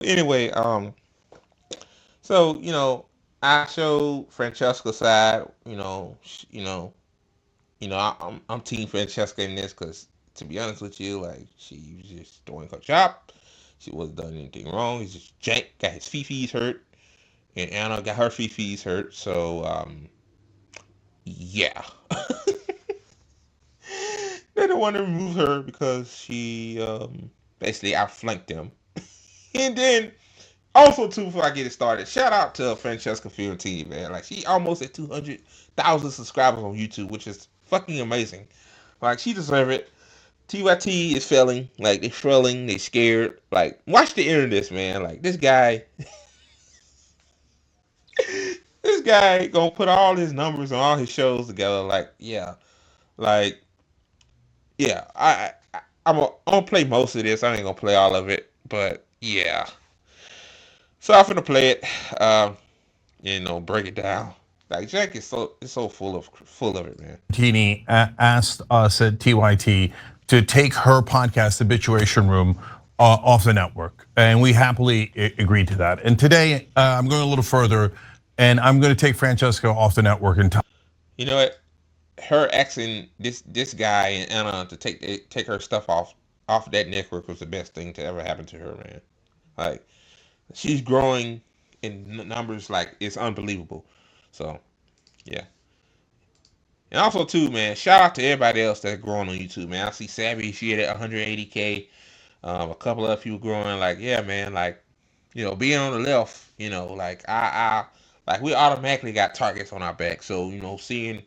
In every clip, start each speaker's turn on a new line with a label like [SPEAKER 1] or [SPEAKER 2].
[SPEAKER 1] Anyway, so I showed Francesca's side. I'm Team Francesca in this because, to be honest with you, like she was just doing her job. She wasn't done anything wrong. It's just Cenk got his fifis hurt, and Anna got her fifis hurt. So yeah, they don't want to remove her because she basically outflanked them. And then also too, before I get it started, shout out to Francesca Fiorentini, man. Like she almost at 200,000 subscribers on YouTube, which is fucking amazing. Like she deserves it. TYT is failing. Like they're failing. They scared. Like watch the end of this, man. Like this guy, this guy gonna put all his numbers on all his shows together. Like yeah. I'm gonna play most of this. I ain't gonna play all of it, but yeah. So I'm gonna play it. Break it down. Like Jack is so full of it, man.
[SPEAKER 2] Tini asked us at TYT to take her podcast, Habituation Room, off the network, and we happily agreed to that. And today, I'm going a little further, and I'm going to take Francesca off the network and
[SPEAKER 1] You know what? Her asking this guy and Anna to take her stuff off that network was the best thing to ever happen to her, man. Like she's growing in numbers like it's unbelievable. So yeah. And also too, man, shout out to everybody else that's growing on YouTube, man. I see Savvy, she at 180K. A couple of people growing, like, yeah, man, like, being on the left, like like we automatically got targets on our back. So, seeing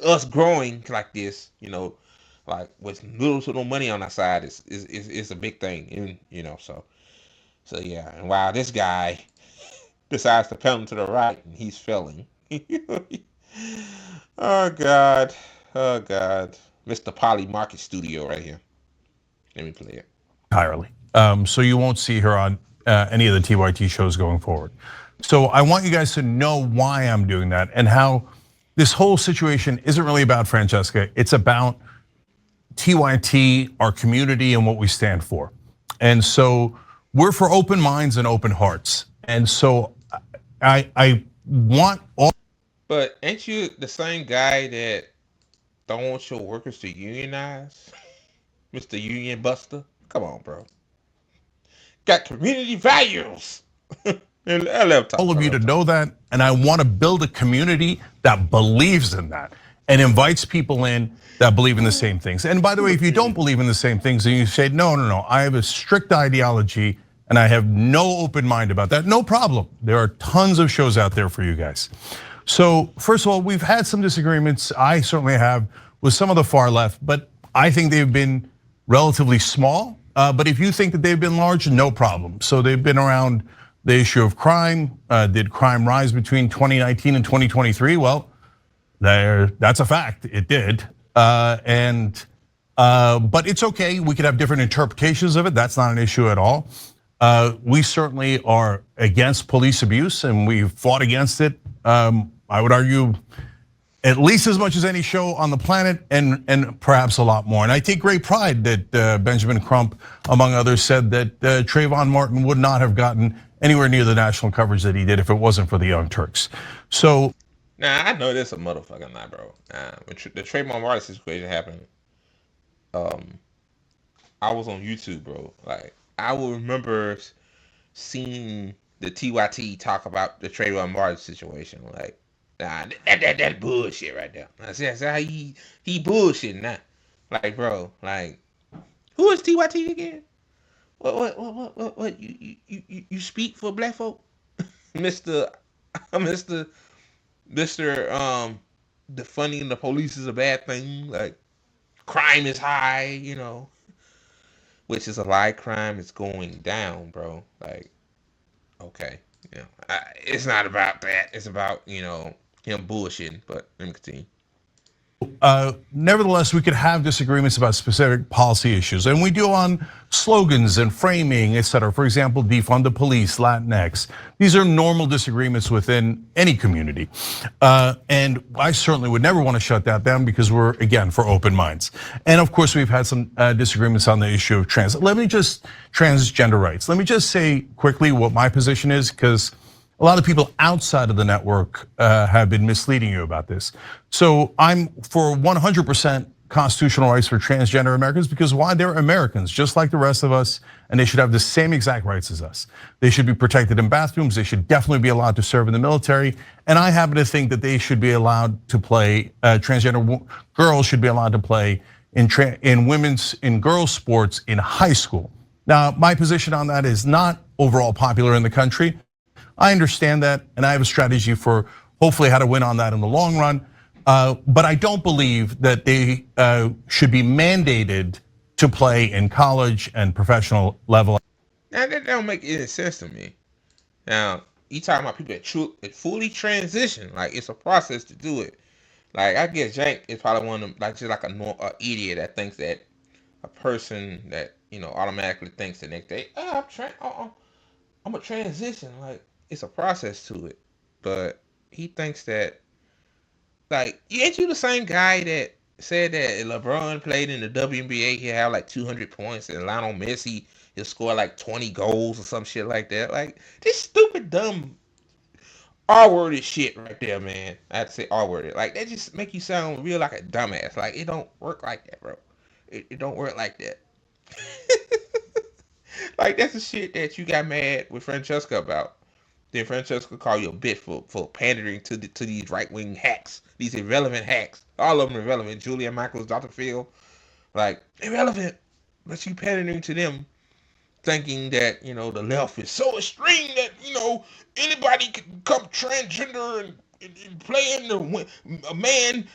[SPEAKER 1] us growing like this, like with little to no money on our side is a big thing. And so yeah. And while this guy decides to pedal to the right and he's failing. Oh God. Oh God. Mr. Polly Market Studio right here. Let me play it.
[SPEAKER 2] entirely. So you won't see her on any of the TYT shows going forward. So I want you guys to know why I'm doing that and how this whole situation isn't really about Francesca. It's about TYT, our community, and what we stand for. And so we're for open minds and open hearts. And so I want all.
[SPEAKER 1] But ain't you the same guy that don't want your workers to unionize? Mr. Union Buster? Come on, bro. Got community values. I love talk.
[SPEAKER 2] All
[SPEAKER 1] I
[SPEAKER 2] of you
[SPEAKER 1] love
[SPEAKER 2] to
[SPEAKER 1] talk.
[SPEAKER 2] know that, and I want to build a community that believes in that and invites people in that believe in the same things. And by the way, if you don't believe in the same things and you say, no, I have a strict ideology and I have no open mind about that, no problem. There are tons of shows out there for you guys. So first of all, we've had some disagreements, I certainly have, with some of the far left, but I think they've been relatively small. But if you think that they've been large, no problem. So they've been around the issue of crime. Did crime rise between 2019 and 2023? Well, that's a fact, it did. But it's okay, we could have different interpretations of it, that's not an issue at all. We certainly are against police abuse and we've fought against it. I would argue at least as much as any show on the planet and perhaps a lot more. And I take great pride that Benjamin Crump, among others, said that Trayvon Martin would not have gotten anywhere near the national coverage that he did if it wasn't for the Young Turks. So
[SPEAKER 1] Nah, I know this a motherfucking lie, bro. When the Trayvon Martin situation happened, um, I was on YouTube, bro. Like, I will remember seeing the TYT talk about the Trayvon Martin situation. Like, nah, that's bullshit right there. I see how he bullshitting now. Like, bro, like, who is TYT again? What? You speak for black folk, Mister, Mister, Mister. Defunding the police is a bad thing. Like, crime is high, which is a lie. Crime is going down, bro. Like, okay, it's not about that. It's about him bullshitting. But let me continue.
[SPEAKER 2] Nevertheless, we could have disagreements about specific policy issues, and we do on slogans and framing, et cetera. For example, defund the police, Latinx. These are normal disagreements within any community. And I certainly would never want to shut that down because we're, again, for open minds. And of course, we've had some disagreements on the issue of transgender rights. Let me just say quickly what my position is, because a lot of people outside of the network have been misleading you about this. So I'm for 100% constitutional rights for transgender Americans because why? They're Americans, just like the rest of us, and they should have the same exact rights as us. They should be protected in bathrooms. They should definitely be allowed to serve in the military. And I happen to think that they should be allowed to play, transgender girls should be allowed to play in girls' sports in high school. Now, my position on that is not overall popular in the country. I understand that, and I have a strategy for hopefully how to win on that in the long run. But I don't believe that they should be mandated to play in college and professional level.
[SPEAKER 1] Now that don't make any sense to me. Now you talking about people that fully transition, like it's a process to do it. Like I guess Cenk is probably one of them, like just like a idiot that thinks that a person that automatically thinks the next day, I'm a transition. Like it's a process to it, but he thinks that ain't you the same guy that said that if LeBron played in the WNBA, he'd have like 200 points, and Lionel Messi he'll score like 20 goals or some shit like that. Like this stupid dumb R-worded shit right there, man. I had to say R-worded. Like that just make you sound real like a dumbass. Like it don't work like that, bro. It don't work like that. Like that's the shit that you got mad with Francesca about. Then Francesca called you a bitch for pandering to these right wing hacks, these irrelevant hacks. All of them irrelevant. Julia Michaels, Dr. Phil, like irrelevant. But you pandering to them, thinking that the left is so extreme that anybody can come transgender and play in a man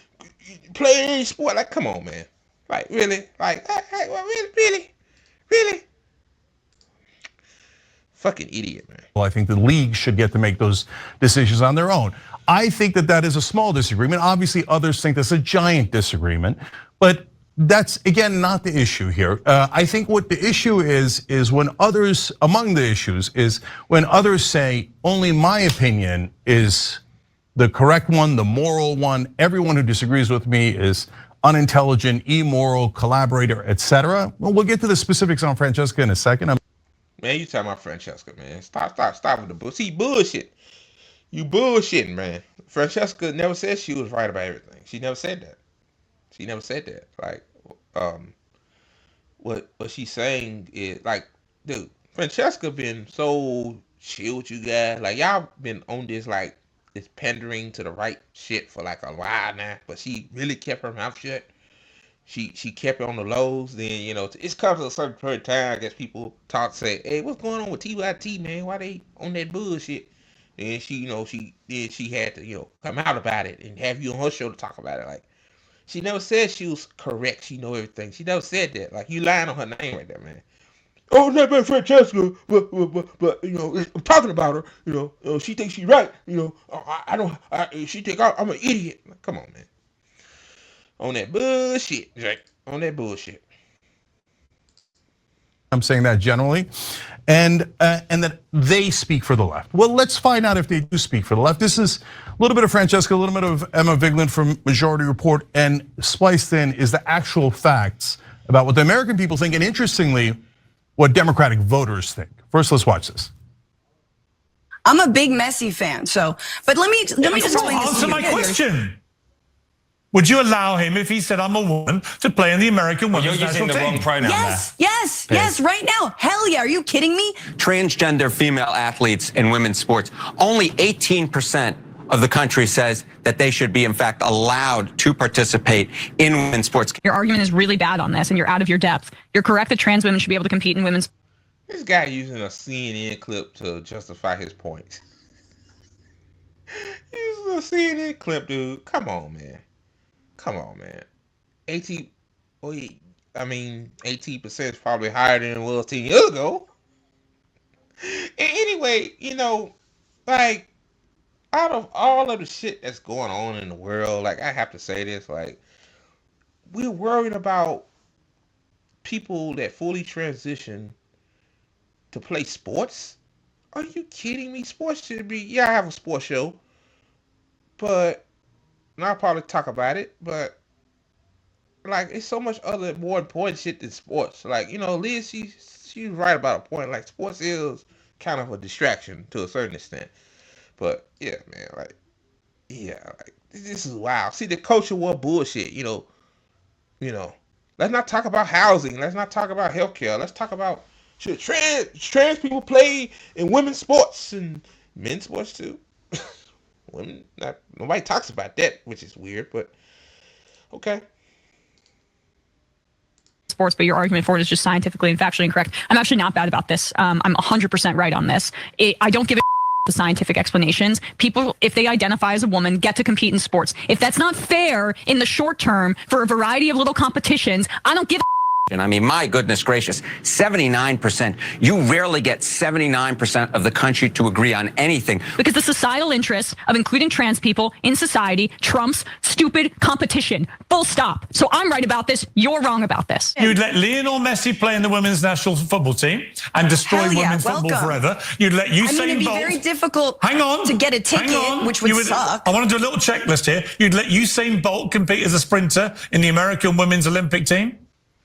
[SPEAKER 1] play in any sport. Like, come on, man. Like, really? Like, really, really? Fucking idiot, man.
[SPEAKER 2] Well, I think the league should get to make those decisions on their own. I think that that is a small disagreement. Obviously, others think that's a giant disagreement, but that's again not the issue here. I think what the issue is when others, among the issues, is when others say only my opinion is the correct one, the moral one. Everyone who disagrees with me is unintelligent, immoral, collaborator, etc. Well, we'll get to the specifics on Francesca in a second.
[SPEAKER 1] Man, you talking about Francesca, man. Stop with the bull. See, bullshit. You bullshitting, man. Francesca never said she was right about everything. She never said that. She never said that. Like, what she's saying is like, dude, Francesca been so chill with you guys. Like, y'all been on this pandering to the right shit for like a while now. But she really kept her mouth shut. She kept it on the lows. Then it's comes to a certain period of time. I guess people say, "Hey, what's going on with TYT, man? Why they on that bullshit?" And she had to come out about it and have you on her show to talk about it. Like she never said she was correct. She know everything. She never said that. Like you lying on her name right there, man. Oh, that man Francesca, but I'm talking about her. She thinks she's right. I don't. She think I'm an idiot. Like, come on, man. On that bullshit, Jake. On that bullshit.
[SPEAKER 2] I'm saying that generally, and that they speak for the left. Well, let's find out if they do speak for the left. This is a little bit of Francesca, a little bit of Emma Vigeland from Majority Report, and spliced in is the actual facts about what the American people think, and interestingly, what Democratic voters think. First, let's watch this.
[SPEAKER 3] I'm a big Messi fan, but let me just explain this.
[SPEAKER 4] Answer my question. Would you allow him, if he said I'm a woman, to play in the American women's national team?
[SPEAKER 5] You're using the wrong pronoun
[SPEAKER 3] yes, right now. Hell yeah, are you kidding me?
[SPEAKER 5] Transgender female athletes in women's sports, only 18% of the country says that they should be, in fact, allowed to participate in women's sports.
[SPEAKER 6] Your argument is really bad on this, and you're out of your depth. You're correct that trans women should be able to compete in women's.
[SPEAKER 1] This guy using a CNN clip to justify his points. Using a CNN clip, dude. Come on, man. 18% is probably higher than it was 10 years ago. And anyway, like out of all of the shit that's going on in the world, like I have to say this, like we're worried about people that fully transition to play sports. Are you kidding me? Sports should be, yeah, I have a sports show, but and I'll probably talk about it, but like it's so much other more important shit than sports. Like, Liz, she's right about a point. Like sports is kind of a distraction to a certain extent. But yeah, man, like yeah, like this is wild. See, the culture war bullshit, you know. Let's not talk about housing. Let's not talk about healthcare. Let's talk about should trans people play in women's sports and men's sports too. Women, not nobody talks about that, which is weird, but okay.
[SPEAKER 6] sports, but your argument for it is just scientifically and factually incorrect. I'm actually not bad about this. I'm 100% right on this. I don't give a the scientific explanations. People, if they identify as a woman, get to compete in sports. If that's not fair in the short term for a variety of little competitions, I don't give a
[SPEAKER 5] And I mean, my goodness gracious, 79%. You rarely get 79% of the country to agree on anything.
[SPEAKER 6] because the societal interest of including trans people in society trumps stupid competition. Full stop. So I'm right about this. You're wrong about this.
[SPEAKER 4] You'd let Lionel Messi play in the women's national football team and destroy
[SPEAKER 3] Hell yeah,
[SPEAKER 4] women's football
[SPEAKER 3] welcome.
[SPEAKER 4] forever. You'd let Usain
[SPEAKER 3] it'd be
[SPEAKER 4] Bolt.
[SPEAKER 3] very difficult
[SPEAKER 4] Hang on,
[SPEAKER 3] to get a
[SPEAKER 4] hang
[SPEAKER 3] ticket,
[SPEAKER 4] on.
[SPEAKER 3] which would
[SPEAKER 4] You
[SPEAKER 3] suck.
[SPEAKER 4] I want to do a little checklist here. You'd let Usain Bolt compete as a sprinter in the American women's Olympic team.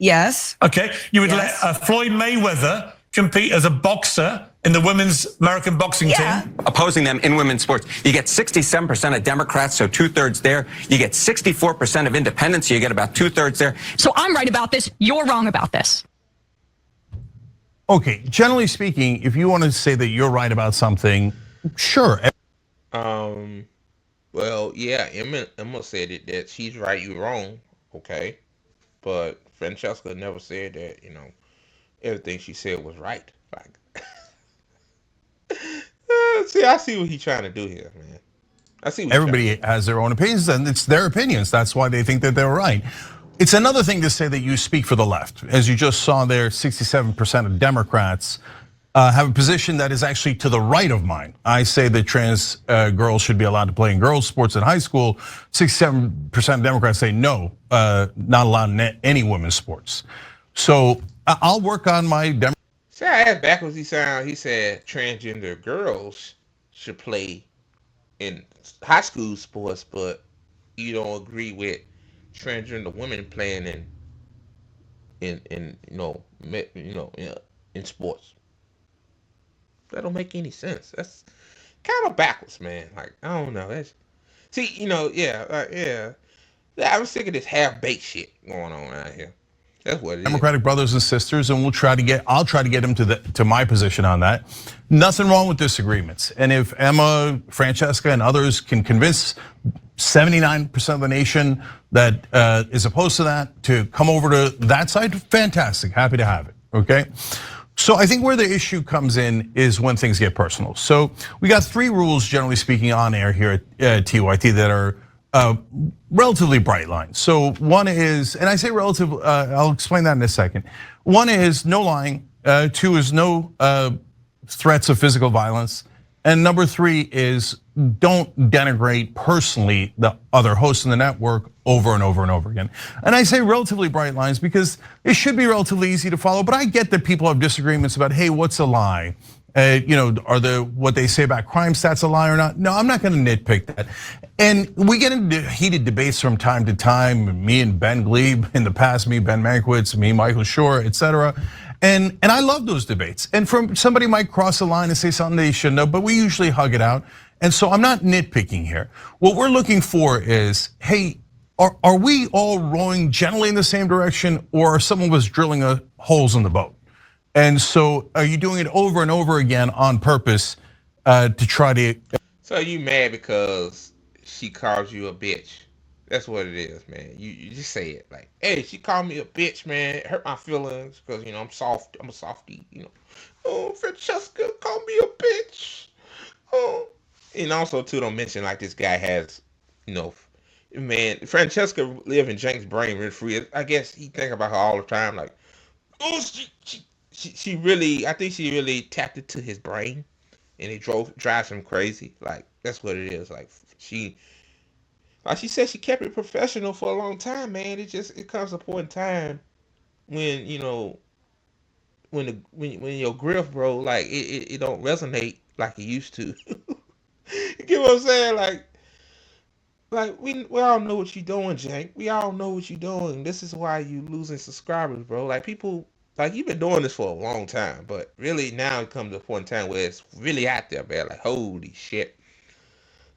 [SPEAKER 3] Yes.
[SPEAKER 4] Okay. You would
[SPEAKER 3] Yes.
[SPEAKER 4] let Floyd Mayweather compete as a boxer in the women's American boxing
[SPEAKER 3] Yeah.
[SPEAKER 4] team.
[SPEAKER 5] Opposing them in women's sports. You get 67% of Democrats, so 2/3 there. You get 64% of independents, so you get about 2/3 there.
[SPEAKER 6] So I'm right about this. You're wrong about this.
[SPEAKER 2] Okay, generally speaking, if you want to say that you're right about something, sure.
[SPEAKER 1] Well, yeah, Emma said it that she's right, you wrong. Okay, but Francesca never said that. Everything she said was right. Like, see, I see what he's trying to do here, man. I see. What
[SPEAKER 2] Everybody has their own opinions, and it's their opinions. That's why they think that they're right. It's another thing to say that you speak for the left. As you just saw there, 67% of Democrats have a position that is actually to the right of mine. I say that trans girls should be allowed to play in girls' sports in high school. 67% of Democrats say no, not allowed in any women's sports. So I'll work on my
[SPEAKER 1] See, I asked backwards. He said transgender girls should play in high school sports, but you don't agree with transgender women playing in sports. That don't make any sense. That's kind of backwards, man. Like, I don't know. Yeah. I was sick of this half-baked shit going on out here. That's what it is.
[SPEAKER 2] Democratic brothers and sisters, and I'll try to get them to my position on that. Nothing wrong with disagreements. And if Emma, Francesca, and others can convince 79% of the nation that is opposed to that to come over to that side, fantastic, happy to have it, okay? So I think where the issue comes in is when things get personal. So we got 3 rules, generally speaking, on air here at TYT that are relatively bright lines. So one is, and I say relative, I'll explain that in a second. One is no lying. 2 is no threats of physical violence. And number 3 is don't denigrate personally the other hosts in the network over and over and over again. And I say relatively bright lines because it should be relatively easy to follow, but I get that people have disagreements about, hey, what's a lie? Are what they say about crime stats a lie or not? No, I'm not gonna nitpick that. And we get into heated debates from time to time, me and Ben Glebe in the past, me, Ben Mankiewicz, me, Michael Shore, etc. And I love those debates. And somebody might cross a line and say something they shouldn't have, but we usually hug it out. And so I'm not nitpicking here. What we're looking for is, hey, are we all rowing generally in the same direction, or are some of us drilling holes in the boat? And so are you doing it over and over again on purpose to try to?
[SPEAKER 1] So you mad because she calls you a bitch? That's what it is, man. You just say it like, hey, she called me a bitch, man. It hurt my feelings because I'm soft. I'm a softie, Oh, Francesca called me a bitch. Oh, and also too, don't mention like this guy has, man. Francesca live in Cenk's brain rent free. I guess he think about her all the time. Like, oh, she really. I think she really tapped into his brain, and it drives him crazy. Like that's what it is. Like Like she said, she kept it professional for a long time, man. It comes to a point in time when when your grift, bro, like it don't resonate like it used to. You get what I'm saying? Like we all know what you're doing, Cenk. We all know what you're doing. This is why you losing subscribers, bro. Like people, like you've been doing this for a long time, but really now it comes to a point in time where it's really out there, man. Like holy shit.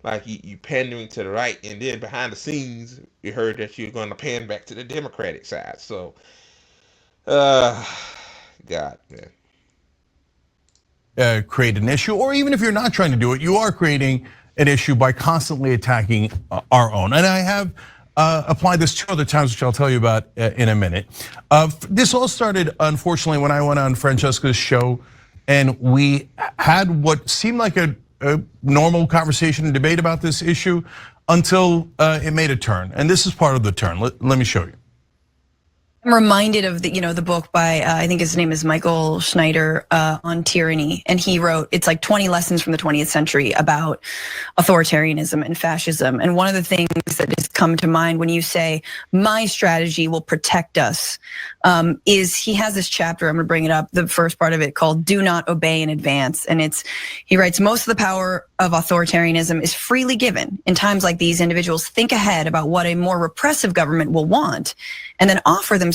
[SPEAKER 1] Like you pandering to the right, and then behind the scenes, you heard that you're going to pan back to the Democratic side. So, uh, God, man.
[SPEAKER 2] Create an issue, or even if you're not trying to do it, you are creating an issue by constantly attacking our own. And I have applied this 2 other times, which I'll tell you about in a minute. This all started, unfortunately, when I went on Francesca's show, and we had what seemed like a normal conversation and debate about this issue until it made a turn. And this is part of the turn. Let me show you.
[SPEAKER 3] I'm reminded of the book by I think his name is Michael Schneider on tyranny, and he wrote it's like 20 lessons from the 20th century about authoritarianism and fascism. And one of the things that has come to mind when you say my strategy will protect us is he has this chapter. I'm going to bring it up. The first part of it called "Do Not Obey in Advance," and he writes most of the power of authoritarianism is freely given. In times like these, individuals think ahead about what a more repressive government will want, and then offer themselves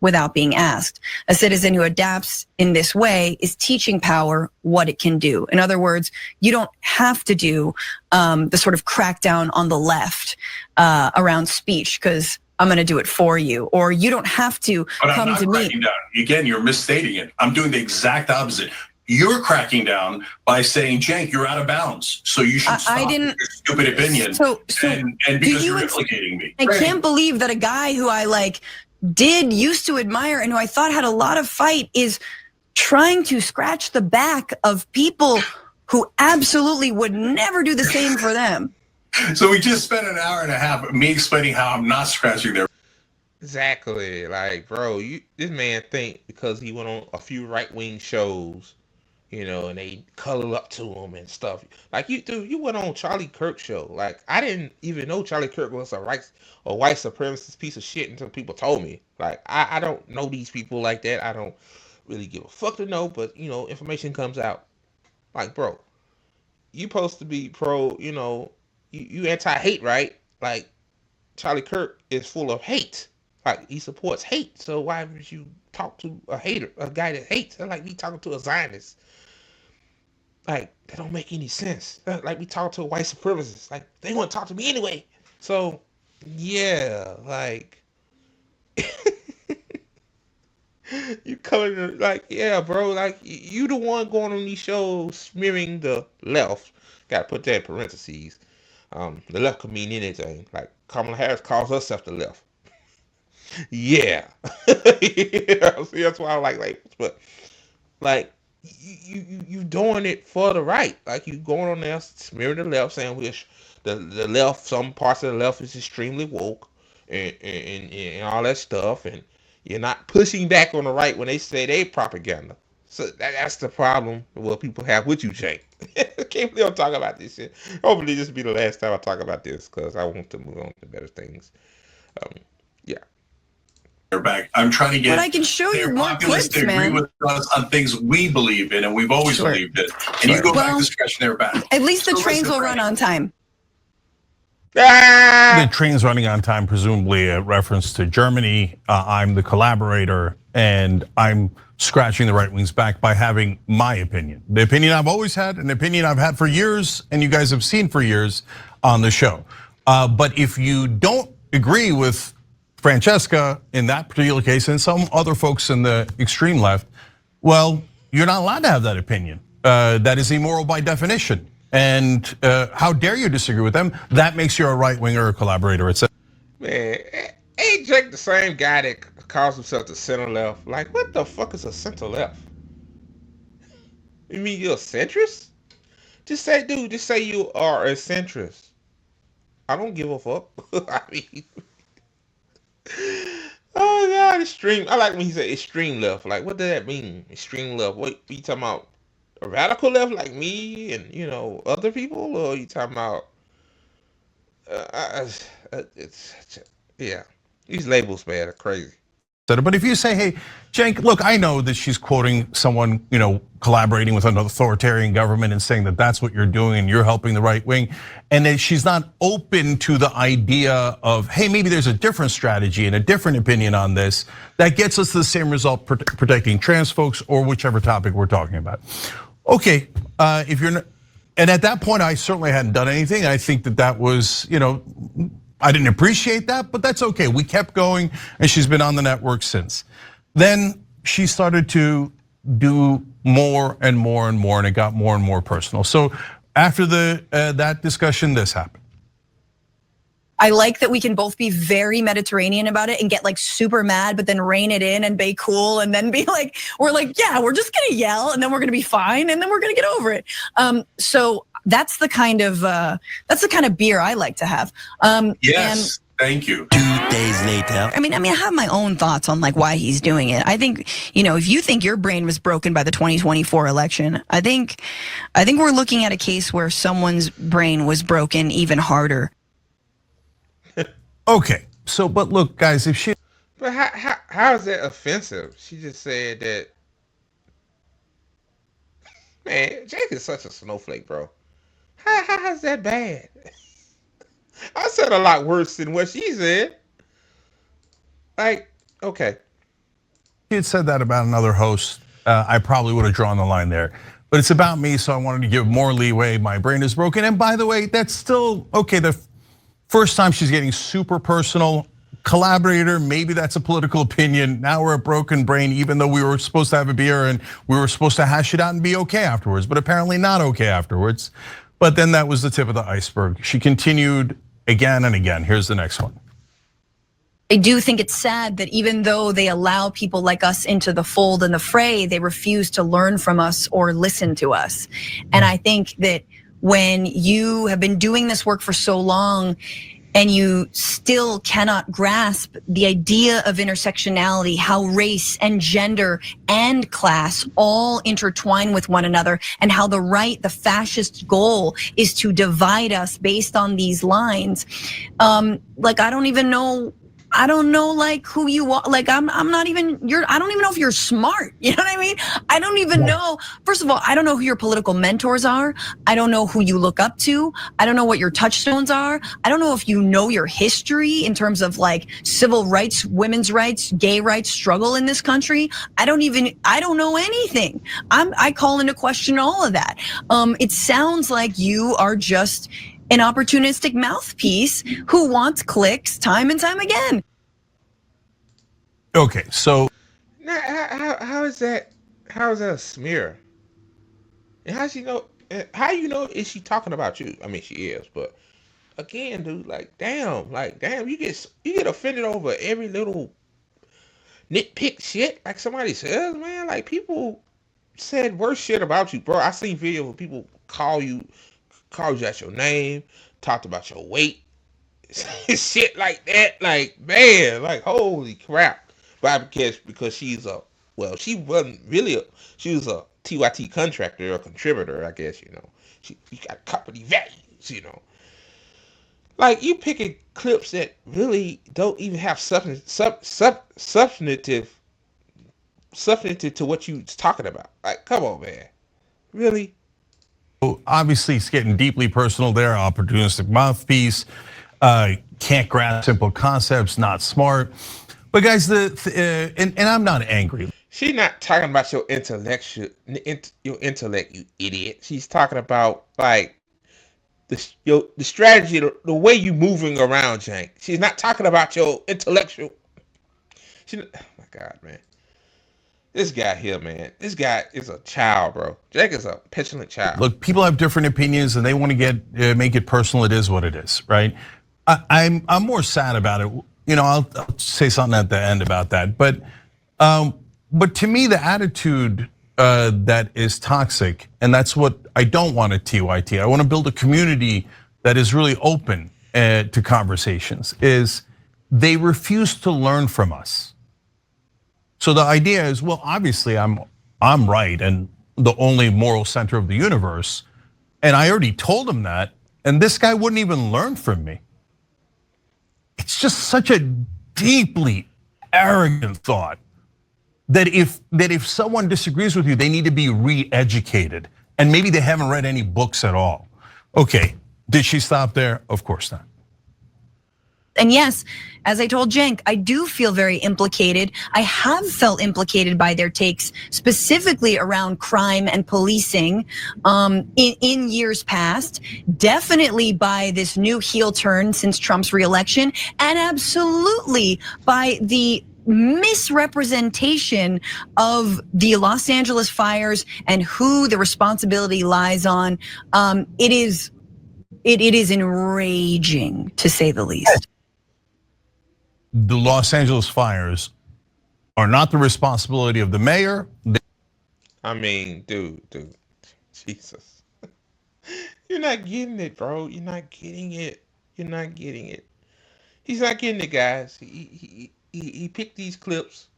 [SPEAKER 3] without being asked. A citizen who adapts in this way is teaching power what it can do. In other words, you don't have to do the sort of crackdown on the left around speech because I'm going to do it for you, or you don't have to come to me.
[SPEAKER 7] Cracking down. Again, you're misstating it. I'm doing the exact opposite. You're cracking down by saying, Cenk, you're out of bounds. So you should stop your stupid opinion.
[SPEAKER 3] So
[SPEAKER 7] and because you're implicating me.
[SPEAKER 3] I can't believe that a guy who I used to admire and who I thought had a lot of fight is trying to scratch the back of people who absolutely would never do the same for them.
[SPEAKER 7] So we just spent an hour and a half of me explaining how I'm not scratching their.
[SPEAKER 1] Exactly. Like, bro, this man think because he went on a few right-wing shows, and they cuddle up to him and stuff. Like you went on Charlie Kirk show. Like I didn't even know Charlie Kirk was a white supremacist piece of shit until people told me. Like I don't know these people like that. I don't really give a fuck to know, but information comes out. Like, bro, you supposed to be pro, you anti-hate, right? Like Charlie Kirk is full of hate. Like he supports hate. So why would you talk to a hater, a guy that hates? That's like me talking to a Zionist. Like, that don't make any sense. Like, we talk to a white supremacist. Like, they want to talk to me anyway. So, yeah, like, you coming, like, yeah, bro, like, you the one going on these shows smearing the left. Gotta put that in parentheses. The left could mean anything. Like, Kamala Harris calls herself the left. Yeah. Yeah, see, that's why I like labels. But, like, you doing it for the right. Like you going on there smearing the left, saying the left, some parts of the left is extremely woke and all that stuff, and you're not pushing back on the right when they say they propaganda. So that's the problem what people have with you, Cenk. I can't believe I'm talking about this shit. Hopefully this will be the last time I talk about this because I want to move on to better things. Yeah.
[SPEAKER 7] Back. I'm trying to get.
[SPEAKER 3] But I can show you more clips,
[SPEAKER 7] to agree
[SPEAKER 3] man.
[SPEAKER 7] with us on things we believe in, and we've always believed in. And you go back to scratching their back.
[SPEAKER 3] At least the trains will run on time.
[SPEAKER 2] The train's running on time, presumably a reference to Germany. I'm the collaborator, and I'm scratching the right wing's back by having my opinion. The opinion I've always had, an opinion I've had for years, and you guys have seen for years on the show. But if you don't agree with Francesca in that particular case, and some other folks in the extreme left, well, you're not allowed to have that opinion. That is immoral by definition. And how dare you disagree with them? That makes you a right winger or a collaborator. It's
[SPEAKER 1] Man, ain't Jake the same guy that calls himself the center left? Like, what the fuck is a center left? You mean you're a centrist? Just say you are a centrist. I don't give a fuck. I mean, oh God, extreme. I like when he said extreme left. Like, what does that mean? Extreme left. What you talking about? A radical left like me and other people, or you talking about it's yeah. These labels, man, are crazy.
[SPEAKER 2] But if you say, hey, Cenk, look, I know that she's quoting someone, collaborating with an authoritarian government and saying that that's what you're doing and you're helping the right wing, and that she's not open to the idea of, hey, maybe there's a different strategy and a different opinion on this that gets us the same result, protecting trans folks or whichever topic we're talking about. Okay, if you're not, and at that point, I certainly hadn't done anything. I think that was, I didn't appreciate that, but that's okay. We kept going, and she's been on the network since. Then she started to do more and more and more, and it got more and more personal. So after that discussion, this happened.
[SPEAKER 3] I like that we can both be very Mediterranean about it and get like super mad, but then rein it in and be cool, and then be like, we're like, yeah, we're just gonna yell, and then we're gonna be fine, and then we're gonna get over it. So that's the kind of beer I like to have.
[SPEAKER 7] Yes, thank you.
[SPEAKER 8] 2 days later.
[SPEAKER 3] I mean, I have my own thoughts on like why he's doing it. I think, if you think your brain was broken by the 2024 election, I think we're looking at a case where someone's brain was broken even harder.
[SPEAKER 2] Okay, so but look, guys, if she.
[SPEAKER 1] But how is that offensive? She just said that. Man, Cenk is such a snowflake, bro. How is that bad? I said a lot worse than what she said. Like, okay.
[SPEAKER 2] She had said that about another host, I probably would have drawn the line there. But it's about me, so I wanted to give more leeway. My brain is broken. And by the way, that's still, okay, the first time she's getting super personal. Collaborator, maybe that's a political opinion. Now we're a broken brain, even though we were supposed to have a beer and we were supposed to hash it out and be okay afterwards, but apparently not okay afterwards. But then that was the tip of the iceberg. She continued again and again. Here's the next one.
[SPEAKER 3] I do think it's sad that even though they allow people like us into the fold and the fray, they refuse to learn from us or listen to us. And I think that when you have been doing this work for so long and you still cannot grasp the idea of intersectionality, how race and gender and class all intertwine with one another, and how the right, the fascist goal is to divide us based on these lines. Like, I don't know like who you are. Like, I don't even know if you're smart. You know what I mean? I don't even know. First of all, I don't know who your political mentors are. I don't know who you look up to. I don't know what your touchstones are. I don't know if you know your history in terms of like civil rights, women's rights, gay rights struggle in this country. I don't know anything. I call into question all of that. It sounds like you are just an opportunistic mouthpiece who wants clicks time and time again.
[SPEAKER 2] Okay, so
[SPEAKER 1] now, how is that a smear? And how you know is she talking about you? I mean, she is, but again, dude, like damn, you get offended over every little nitpick shit like somebody says, man. Like, people said worse shit about you, bro. I seen videos where people called you out your name, talked about your weight, shit like that. Like, man, like, holy crap. But because she wasn't really she was a TYT contractor or contributor, I guess, She got company values, Like, you picking clips that really don't even have substantive to what you talking about. Like, come on, man. Really?
[SPEAKER 2] Obviously, it's getting deeply personal there. Opportunistic mouthpiece, can't grasp simple concepts, not smart. But guys, and I'm not angry.
[SPEAKER 1] She's not talking about your intellect, you idiot. She's talking about like the strategy, the way you moving around, Cenk. She's not talking about your intellectual. Oh my God, man. This guy here, man. This guy is a child, bro. Cenk is a petulant child.
[SPEAKER 2] Look, people have different opinions, and they want to make it personal. It is what it is, right? I'm more sad about it. I'll say something at the end about that. But to me, the attitude that is toxic, and that's what I don't want at TYT. I want to build a community that is really open to conversations. Is they refuse to learn from us. So the idea is, well, obviously I'm right and the only moral center of the universe, and I already told him that, and this guy wouldn't even learn from me. it's just such a deeply arrogant thought that if someone disagrees with you, they need to be re-educated, and maybe they haven't read any books at all. Okay, did she stop there? Of course not.
[SPEAKER 3] And yes, as I told Cenk, I do feel very implicated. I have felt implicated by their takes, specifically around crime and policing in years past. Definitely by this new heel turn since Trump's reelection, and absolutely by the misrepresentation of the Los Angeles fires and who the responsibility lies on. It is enraging, to say the least.
[SPEAKER 2] The Los Angeles fires are not the responsibility of the mayor.
[SPEAKER 1] I mean, dude, Jesus. You're not getting it, bro. You're not getting it. You're not getting it. He's not getting it, guys. He picked these clips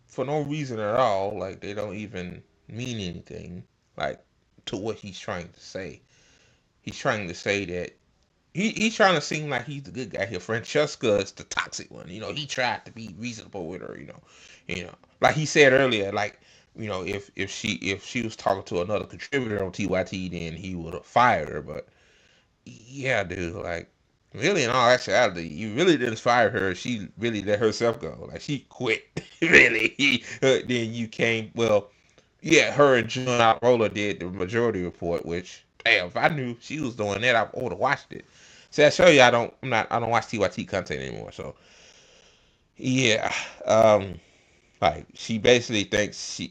[SPEAKER 1] for no reason at all. Like, they don't even mean anything, like, to what he's trying to say. He's trying to say that he's trying to seem like he's the good guy here. Francesca is the toxic one. You know, he tried to be reasonable with her. You know, like he said earlier, like, you know, if she was talking to another contributor on TYT, then he would have fired her. But yeah, dude, like, really, in all actuality, you really didn't fire her. She really let herself go. Like, she quit. Really. Then you came. Well, yeah, her and John Roller did the majority report, which, damn, if I knew she was doing that, I would have watched it. See, I show you, I don't watch TYT content anymore. So yeah, like, she basically thinks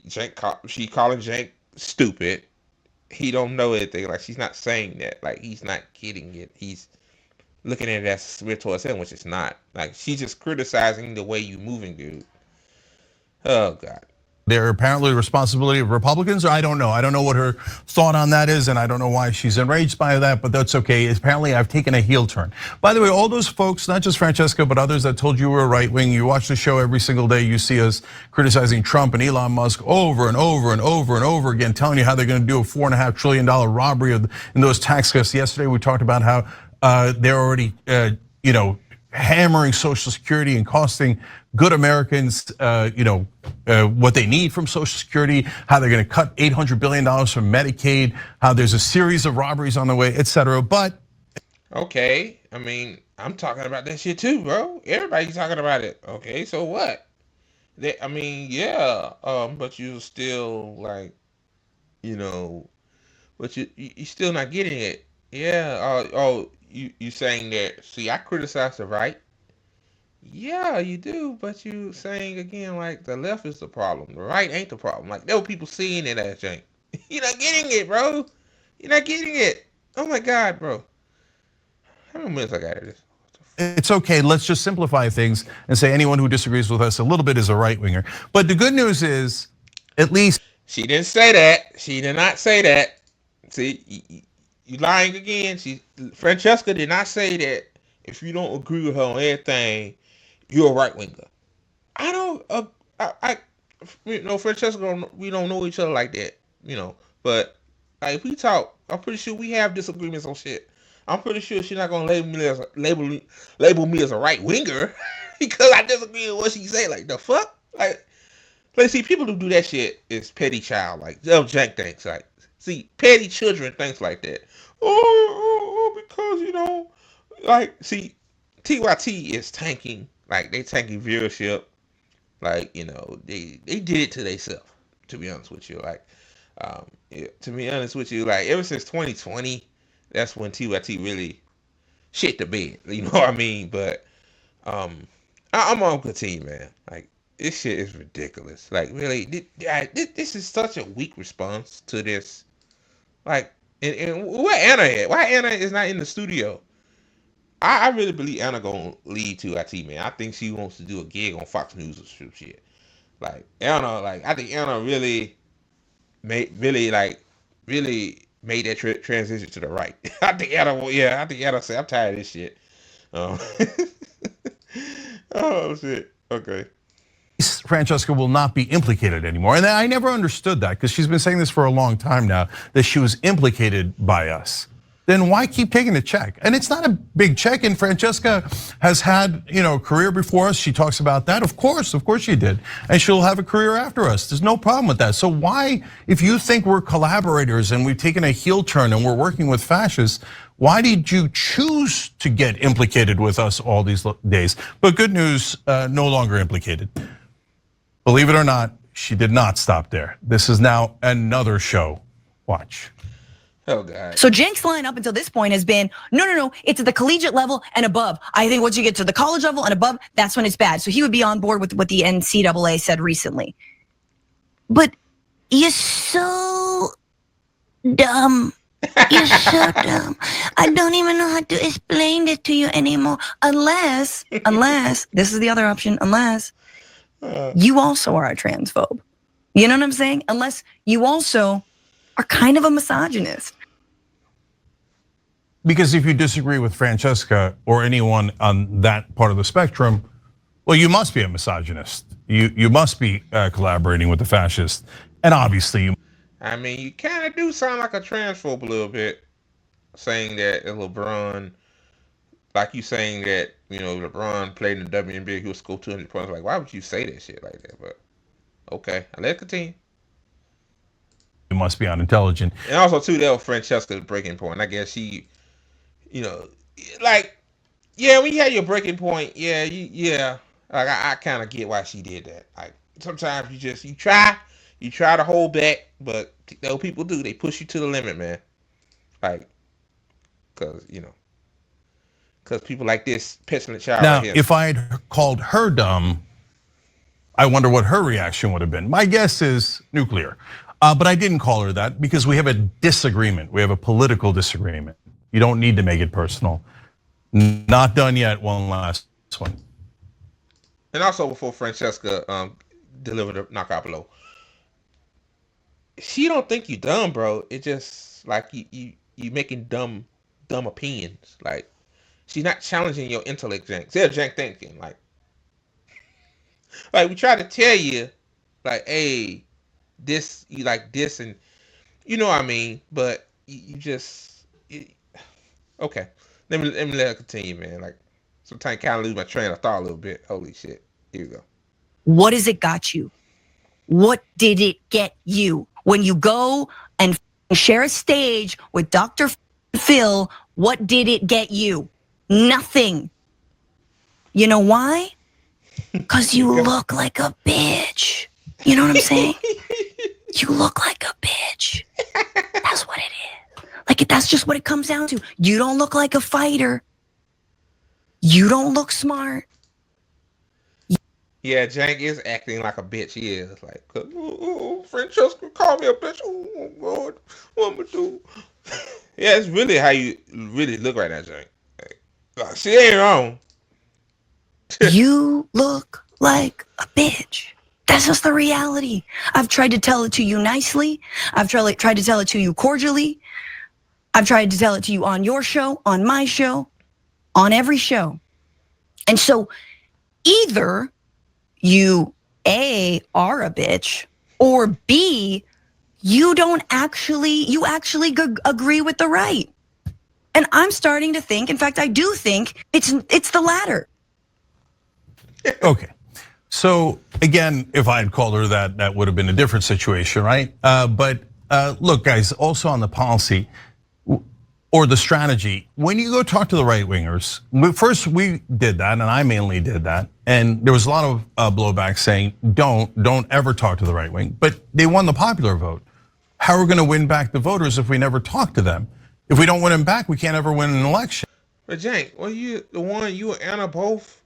[SPEAKER 1] she calling Cenk stupid. He don't know anything. Like, she's not saying that. Like, he's not getting it. He's looking at it as weird towards him, which it's not. Like, she's just criticizing the way you moving, dude. Oh God.
[SPEAKER 2] They're apparently the responsibility of Republicans, or I don't know. I don't know what her thought on that is, and I don't know why she's enraged by that, but that's okay. Apparently, I've taken a heel turn. By the way, all those folks, not just Francesca, but others that told you were right wing, you watch the show every single day, you see us criticizing Trump and Elon Musk over and over and over and over again, telling you how they're gonna do a $4.5 trillion robbery in those tax cuts. Yesterday, we talked about how they're already, hammering Social Security and costing good Americans, what they need from Social Security, how they're gonna cut $800 billion from Medicaid, how there's a series of robberies on the way, etc. But
[SPEAKER 1] okay, I mean, I'm talking about that shit too, bro. Everybody's talking about it. Okay, so what? I mean, yeah, but you still, like, but you still not getting it. Yeah. You saying that? See, I criticize the right. Yeah, you do, but you saying again, like, the left is the problem. The right ain't the problem. Like, there were people seeing it as Cenk. You're not getting it, bro. You're not getting it. Oh my God, bro. How many minutes I got of this?
[SPEAKER 2] it's okay, let's just simplify things and say anyone who disagrees with us a little bit is a right winger. But the good news is, at least.
[SPEAKER 1] She didn't say that. She did not say that. See, you lying again. Francesca did not say that if you don't agree with her on everything, you're a right winger. I don't, Francesca, we don't know each other like that, but like, if we talk, I'm pretty sure we have disagreements on shit. I'm pretty sure she's not gonna label me as a right winger because I disagree with what she say. Like, the fuck? Like, see, people who do that shit is petty child. Like, Cenk thinks, like, see, petty children thinks like that. Because, like, see, TYT is tanking. Like, they tanking viewership. Like, they did it to themselves, to be honest with you. Like, to be honest with you, like, ever since 2020, that's when TYT really shit the bed. You know what I mean? But I'm on good team, man. Like, this shit is ridiculous. Like, really, this is such a weak response to this. Like, and where Anna at? Why Anna is not in the studio? I really believe Anna gonna lead TYT, man. I think she wants to do a gig on Fox News or some shit. Like, Anna, like, I think Anna really made that transition to the right. I think Anna said, I'm tired of this shit. Oh shit. Okay.
[SPEAKER 2] Francesca will not be implicated anymore. And I never understood that, because she's been saying this for a long time now, that she was implicated by us. then why keep taking the check? And it's not a big check. And Francesca has had, a career before us. She talks about that. Of course she did. And she'll have a career after us. There's no problem with that. So why, if you think we're collaborators and we've taken a heel turn and we're working with fascists, why did you choose to get implicated with us all these days? But good news, no longer implicated. Believe it or not, she did not stop there. This is now another show. Watch.
[SPEAKER 1] Oh God.
[SPEAKER 3] So Cenk's line up until this point has been, no, it's at the collegiate level and above. I think once you get to the college level and above, that's when it's bad. So he would be on board with what the NCAA said recently. But you're so dumb. You're so dumb. I don't even know how to explain this to you anymore. Unless, this is the other option, unless you also are a transphobe. You know what I'm saying? Unless you also are kind of a misogynist.
[SPEAKER 2] Because if you disagree with Francesca or anyone on that part of the spectrum, well, you must be a misogynist. You must be collaborating with the fascists. And obviously you.
[SPEAKER 1] I mean, you kind of do sound like a transphobe a little bit, saying that LeBron, like you saying that, LeBron played in the WNBA, he would score 200 points. Like, why would you say that shit like that? But okay, let's continue.
[SPEAKER 2] You must be unintelligent.
[SPEAKER 1] And also, too, that was Francesca's breaking point. I guess she, like, yeah, when you had your breaking point, yeah. Like, I kind of get why she did that. Like, sometimes you try to hold back, but those people do. They push you to the limit, man. Like, because people like this petulant child.
[SPEAKER 2] Now,
[SPEAKER 1] right here.
[SPEAKER 2] if I had called her dumb, I wonder what her reaction would have been. My guess is nuclear. But I didn't call her that because we have a disagreement. We have a political disagreement. You don't need to make it personal. Not done yet. One last one.
[SPEAKER 1] And also before Francesca delivered a knockout blow, she don't think you dumb, bro. It just like you making dumb opinions. Like, she's not challenging your intellect, Cenk. They're Cenk thinking like we try to tell you, like, hey, this, you like this, and you know what I mean, but you just okay. Let me let her continue, man. Like, sometimes kind of lose my train of thought a little bit. Holy shit. Here we go.
[SPEAKER 3] What has it got you? What did it get you? When you go and share a stage with Dr. Phil, what did it get you? Nothing. You know why? Because you look like a bitch. You know what I'm saying? You look like a bitch. That's what it is. Like, that's just what it comes down to. You don't look like a fighter. You don't look smart.
[SPEAKER 1] Yeah, Cenk is acting like a bitch. He is like, Francesca called me a bitch. Oh God, what am I do? Yeah, it's really how you really look right now, Cenk. Like, she ain't wrong.
[SPEAKER 3] You look like a bitch. That's just the reality. I've tried to tell it to you nicely. I've tried to tell it to you cordially. I've tried to tell it to you on your show, on my show, on every show. And so either you A, are a bitch, or B, you actually agree with the right. And I'm starting to think, in fact, I do think it's the latter.
[SPEAKER 2] Okay. So again, if I had called her that would have been a different situation, right? But look, guys, also on the policy or the strategy, when you go talk to the right wingers, first we did that, and I mainly did that, and there was a lot of blowback saying, don't ever talk to the right wing, but they won the popular vote. How are we going to win back the voters if we never talk to them? If we don't win them back, we can't ever win an election.
[SPEAKER 1] But Cenk, well, you and Anna both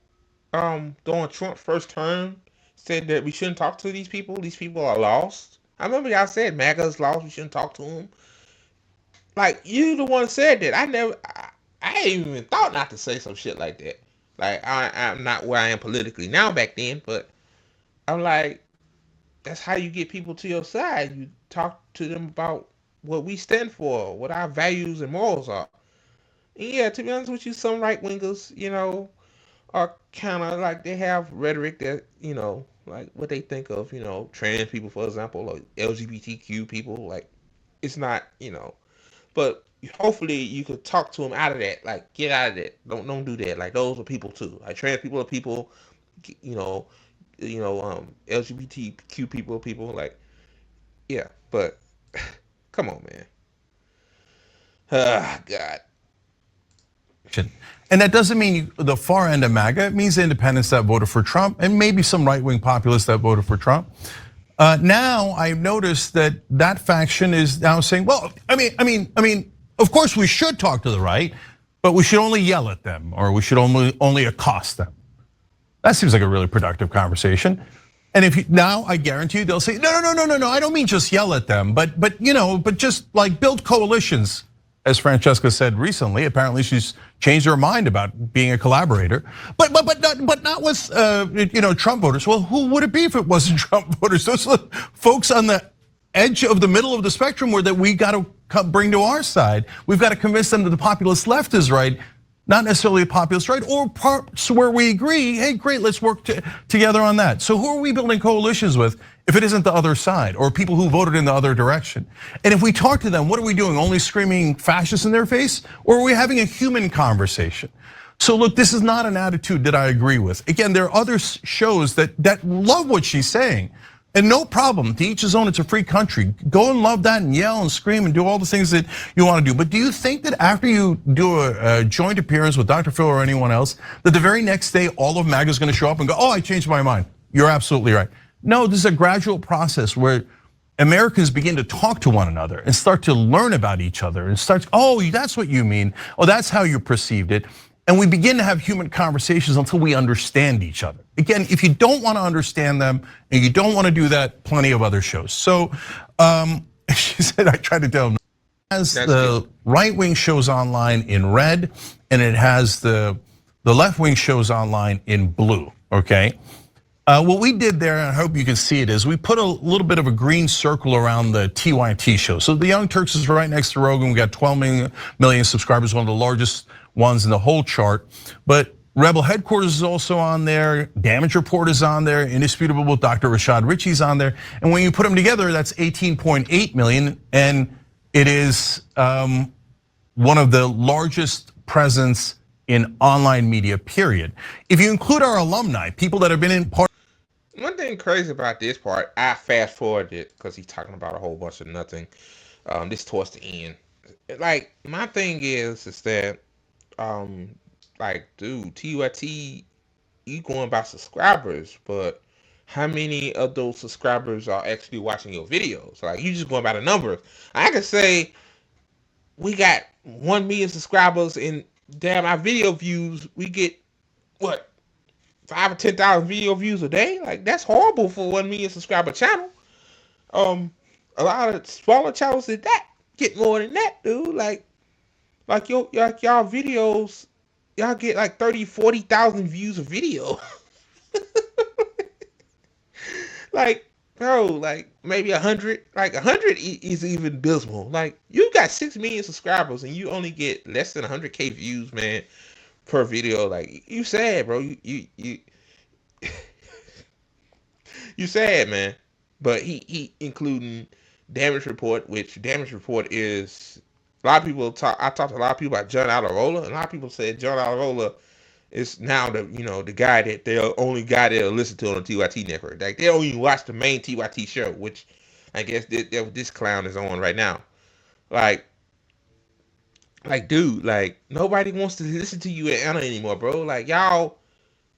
[SPEAKER 1] during Trump's first term said that we shouldn't talk to these people. These people are lost. I remember y'all said MAGA's lost. We shouldn't talk to them. Like, you the one said that. I ain't even thought not to say some shit like that. Like, I'm not where I am politically now back then, but I'm like, that's how you get people to your side. You talk to them about what we stand for, what our values and morals are. And yeah, to be honest with you, some right wingers, are kind of like, they have rhetoric that, like what they think of, trans people, for example, or LGBTQ people. Like, it's not, but hopefully you could talk to them out of that. Like, get out of that. Don't do that. Like, those are people too. Like, trans people are people. You know, LGBTQ people. Like, yeah. But come on, man. Ah, God.
[SPEAKER 2] And that doesn't mean the far end of MAGA. It means the independents that voted for Trump and maybe some right-wing populists that voted for Trump. Now I've noticed that faction is now saying, well, I mean, of course we should talk to the right, but we should only yell at them or we should only accost them. That seems like a really productive conversation. And now I guarantee you they'll say, no, I don't mean just yell at them, but just like build coalitions. As Francesca said recently, apparently she's changed her mind about being a collaborator, but not with Trump voters. Well, who would it be if it wasn't Trump voters? Those are the folks on the edge of the middle of the spectrum that we got to bring to our side. We've got to convince them that the populist left is right, not necessarily a populist right, or parts where we agree. Hey, great, let's work together on that. So who are we building coalitions with if it isn't the other side or people who voted in the other direction? And if we talk to them, what are we doing? Only screaming fascists in their face? Or are we having a human conversation? So look, this is not an attitude that I agree with. Again, there are other shows that love what she's saying. And no problem, to each his own, it's a free country. Go and love that and yell and scream and do all the things that you want to do. But do you think that after you do a joint appearance with Dr. Phil or anyone else, that the very next day all of MAGA is going to show up and go, oh, I changed my mind? You're absolutely right. No, this is a gradual process where Americans begin to talk to one another and start to learn about each other and start, oh, that's what you mean. Oh, that's how you perceived it. And we begin to have human conversations until we understand each other. Again, if you don't want to understand them and you don't want to do that, plenty of other shows. So she said, I tried to tell them, it has the right-wing shows online in red and it has the left-wing shows online in blue, okay? What we did there, and I hope you can see it, is we put a little bit of a green circle around the TYT show. So the Young Turks is right next to Rogan. We got 12 million subscribers, one of the largest ones in the whole chart. But Rebel Headquarters is also on there. Damage Report is on there. Indisputable with Dr. Rashad Ritchie's on there. And when you put them together, that's 18.8 million. And it is one of the largest presence in online media, period. If you include our alumni, people that have been in part.
[SPEAKER 1] One thing crazy about this part, I fast forwarded it because he's talking about a whole bunch of nothing. This towards the end. Like, my thing is that, like, dude, TYT, you going by subscribers, but how many of those subscribers are actually watching your videos? Like, you just going by the numbers. I could say we got 1 million subscribers and damn, our video views, we get what, 5 or 10,000 video views a day? Like, that's horrible for 1 million subscriber channel. A lot of smaller channels than that get more than that, dude. Like y'all videos, y'all get like 30, 40,000 views a video. Like, bro, like maybe 100. Like 100 is even abysmal. Like, you got 6 million subscribers and you only get less than 100K views, man, per video. Like, you sad, bro. You you sad, man. But he including Damage Report, which Damage Report is, a lot of people talk. I talked to a lot of people about John Alarola, and a lot of people said John Alarola is now the guy that they'll only guy they'll listen to on the TYT network. Like, they don't even watch the main TYT show, which I guess this clown is on right now. Like, dude, like, nobody wants to listen to you in Atlanta anymore, bro. Like, y'all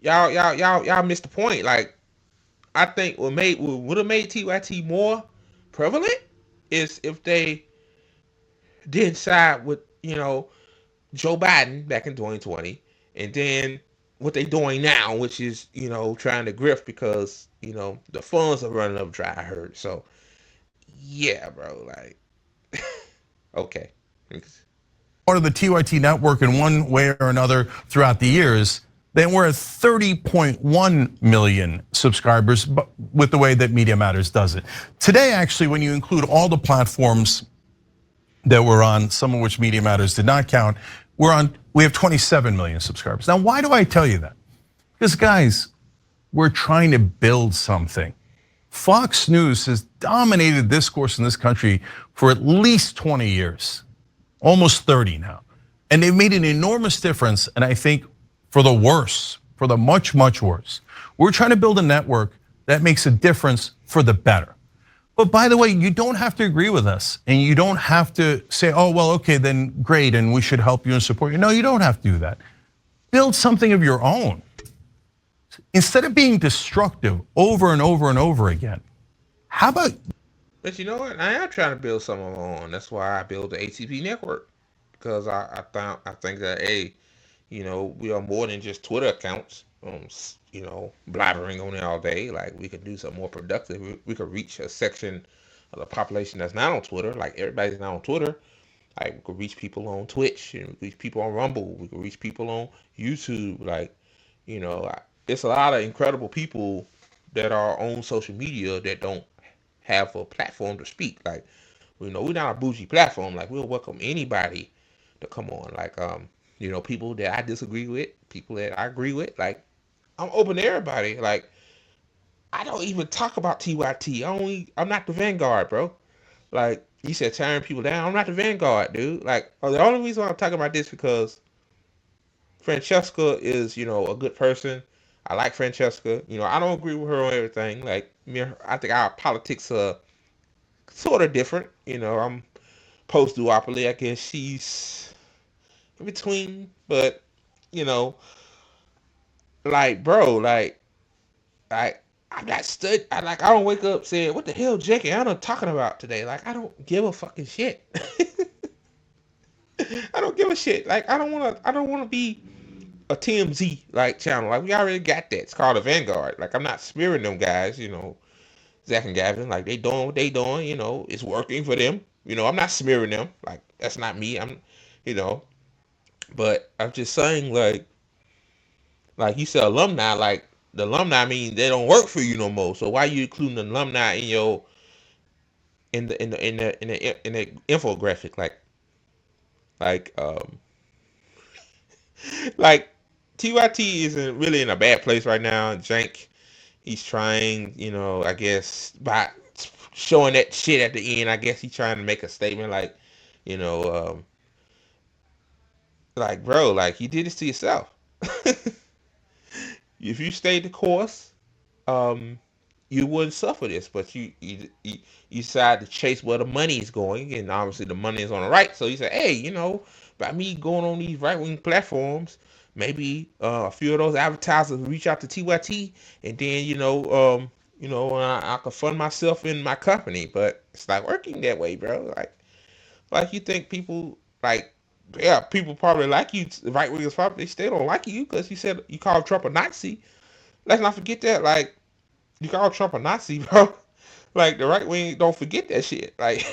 [SPEAKER 1] missed the point. Like, I think what would have made TYT more prevalent is if they did side with Joe Biden back in 2020, and then what they doing now, which is trying to grift because the funds are running up dry. I heard. So yeah, bro, like okay.
[SPEAKER 2] Part of the TYT network in one way or another throughout the years. Then we're at 30.1 million subscribers with the way that Media Matters does it. Today, actually, when you include all the platforms that we're on, some of which Media Matters did not count, we have 27 million subscribers. Now, why do I tell you that? Because, guys, we're trying to build something. Fox News has dominated discourse in this country for at least 20 years. almost 30 now. And they've made an enormous difference, and I think for the worse, for the much, much worse. We're trying to build a network that makes a difference for the better. But by the way, you don't have to agree with us, and you don't have to say, oh, well, okay, then great, and we should help you and support you. No, you don't have to do that. Build something of your own. Instead of being destructive over and over and over again, how about?
[SPEAKER 1] But you know what? I am trying to build something of my own. That's why I built the ATP network, because I think that we are more than just Twitter accounts. Blabbering on it all day. Like, we could do something more productive. We could reach a section of the population that's not on Twitter. Like, everybody's not on Twitter. Like, we could reach people on Twitch, and we could reach people on Rumble. We could reach people on YouTube. Like, it's a lot of incredible people that are on social media that don't have a platform to speak. Like, we're not a bougie platform. Like, we'll welcome anybody to come on. Like, people that I disagree with, people that I agree with. Like, I'm open to everybody. Like, I don't even talk about TYT. I'm not the vanguard, bro. Like, you said tearing people down. I'm not the vanguard, dude. Like, the only reason why I'm talking about this because Francesca is, a good person. I like Francesca. I don't agree with her on everything. Like, I think our politics are sort of different. I'm post-duopoly. I guess she's in between. But, like, bro, I'm not stud. I don't wake up saying, what the hell Cenk and Anna talking about today? Like, I don't give a fucking shit. I don't give a shit. Like, I don't wanna be a TMZ like channel. Like, we already got that. It's called a Vanguard. Like, I'm not smearing them guys, Zach and Gavin. Like, they doing what they doing, it's working for them. I'm not smearing them. Like, that's not me. But I'm just saying, like you said, alumni, like, the alumni mean they don't work for you no more. So why are you including the alumni in the infographic? Like like TYT isn't really in a bad place right now. Cenk, he's trying, I guess by showing that shit at the end, I guess he's trying to make a statement like, you know, um, like, bro, like, you did this to yourself. If you stayed the course, um, you wouldn't suffer this. But you decide to chase where the money is going, and obviously the money is on the right. So you say, hey, by me going on these right wing platforms, maybe a few of those advertisers reach out to TYT, and then I can fund myself in my company. But it's not working that way, bro. Like you think people like. Yeah, people probably like you. Right wingers probably they still don't like you because you said you called Trump a Nazi. Let's not forget that. Like, you called Trump a Nazi, bro. Like, the right wing don't forget that shit. Like,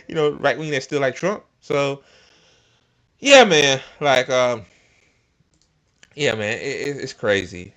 [SPEAKER 1] right wing that still like Trump. So yeah, man. Like, yeah, man. It's crazy.